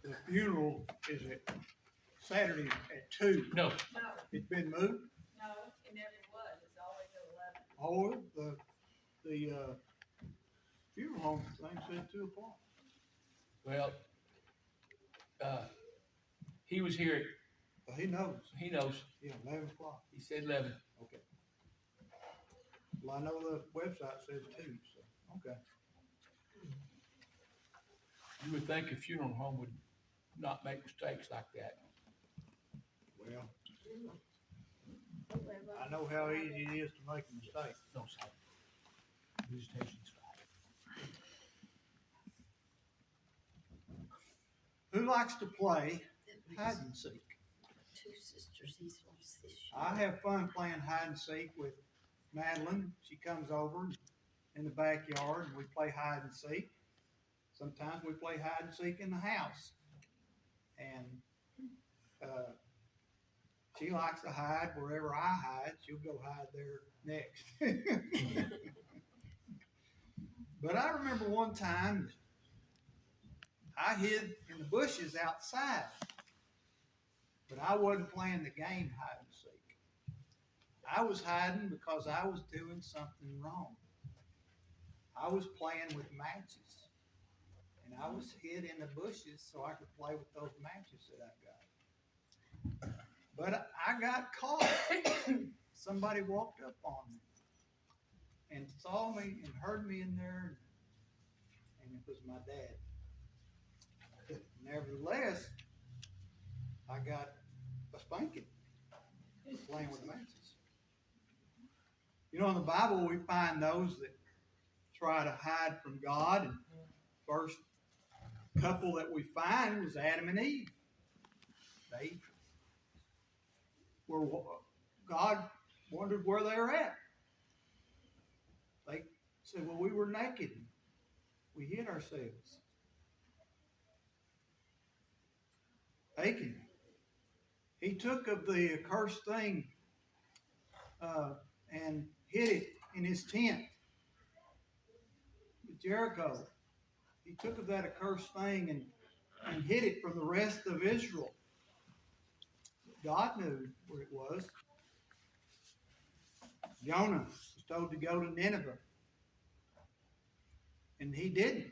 The funeral is at Saturday at 2. No, No, It's been moved. no, it never was. It's always at 11. Oh, the funeral home thing said 2 o'clock. well, he was here, But he knows. he knows, Yeah, 11 o'clock. he said 11. Okay. Well, I know the website says 2, so, okay. You would think a funeral home would not make mistakes like that. Well, I know how easy it is to make a mistake. No, sorry. Visitation's fine. Who likes to play hide and seek? Two sisters he's lost this year. I have fun playing hide and seek with Madeline. She comes over in the backyard and we play hide and seek. Sometimes we play hide and seek in the house. And she likes to hide wherever I hide. She'll go hide there next. But I remember one time I hid in the bushes outside. But I wasn't playing the game hide and seek. I was hiding because I was doing something wrong. I was playing with matches. And I was hid in the bushes so I could play with those matches that I got. But I got caught. Somebody walked up on me and saw me and heard me in there, and it was my dad. Nevertheless, I got a spanking for playing with matches. You know, in the Bible, we find those that try to hide from God. And first couple that we find was Adam and Eve. They were, God wondered where they were at. They said, well, we were naked. We hid ourselves. Achan, he took of the accursed thing and hid it in his tent with Jericho. He took of that accursed thing and hid it from the rest of Israel. God knew where it was. Jonah was told to go to Nineveh. And he didn't.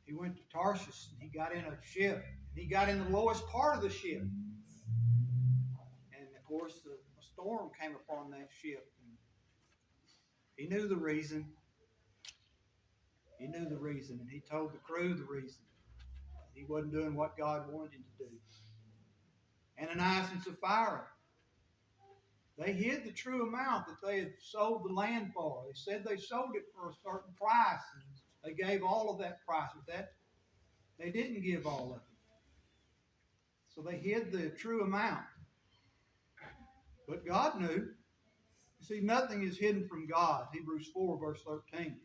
He went to Tarshish and he got in a ship. And he got in the lowest part of the ship. And of course, a storm came upon that ship. And he knew the reason. He knew the reason. And he told the crew the reason. He wasn't doing what God wanted him to do. Ananias and Sapphira, they hid the true amount that they had sold the land for. They said they sold it for a certain price. And they gave all of that price. But that they didn't give all of it. So they hid the true amount. But God knew. You see, nothing is hidden from God. Hebrews 4, verse 13.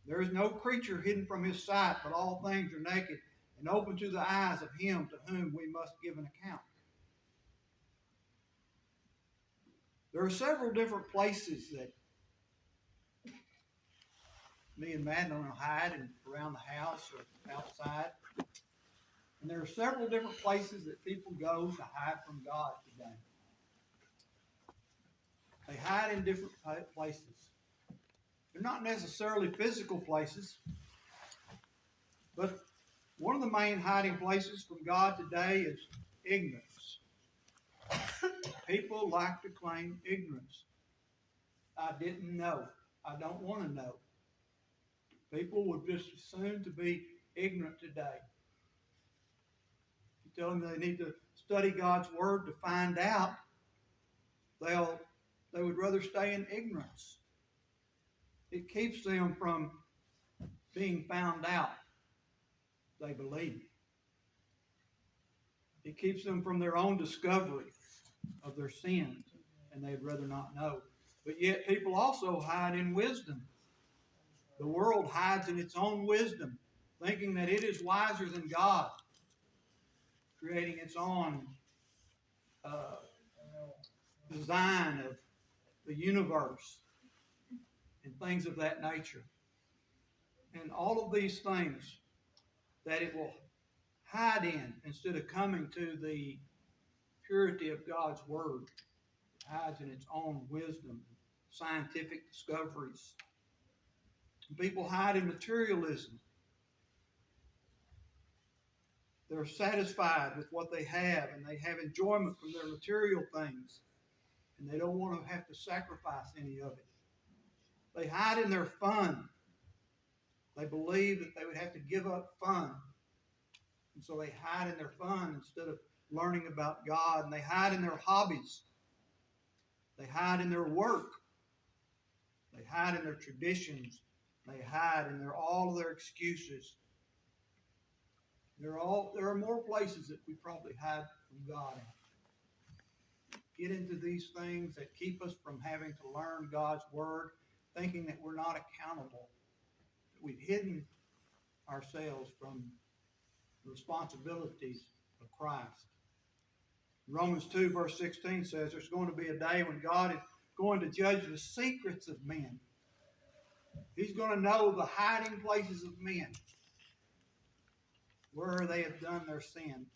There is no creature hidden from his sight, but all things are naked and open to the eyes of him to whom we must give an account. There are several different places that me and Madeline will hide around the house or outside. And there are several different places that people go to hide from God today. They hide in different places. They're not necessarily physical places, but one of the main hiding places from God today is ignorance. People like to claim ignorance. I didn't know. I don't want to know. People would just as soon to be ignorant today. You tell them they need to study God's Word to find out, they would rather stay in ignorance. It keeps them from being found out, they believe. It keeps them from their own discovery of their sins, and they'd rather not know. But yet people also hide in wisdom. The world hides in its own wisdom, thinking that it is wiser than God, creating its own design of the universe and things of that nature. And all of these things that it will hide in instead of coming to the purity of God's Word. It hides in its own wisdom, scientific discoveries. People hide in materialism. They're satisfied with what they have, and they have enjoyment from their material things, and they don't want to have to sacrifice any of it. They hide in their fun. They believe that they would have to give up fun, and so they hide in their fun instead of learning about God, and they hide in their hobbies. They hide in their work. They hide in their traditions. They hide in all of their excuses. There are more places that we probably hide from God at. Get into these things that keep us from having to learn God's Word, thinking that we're not accountable, that we've hidden ourselves from the responsibilities of Christ. Romans 2 verse 16 says there's going to be a day when God is going to judge the secrets of men. He's going to know the hiding places of men, where they have done their sin,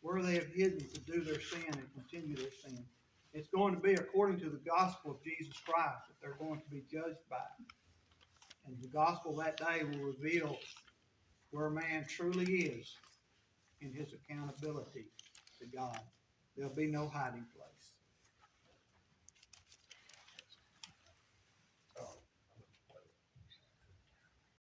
where they have hidden to do their sin and continue their sin. It's going to be according to the gospel of Jesus Christ that they're going to be judged by. And the gospel that day will reveal where a man truly is in his accountability to God. There'll be no hiding place.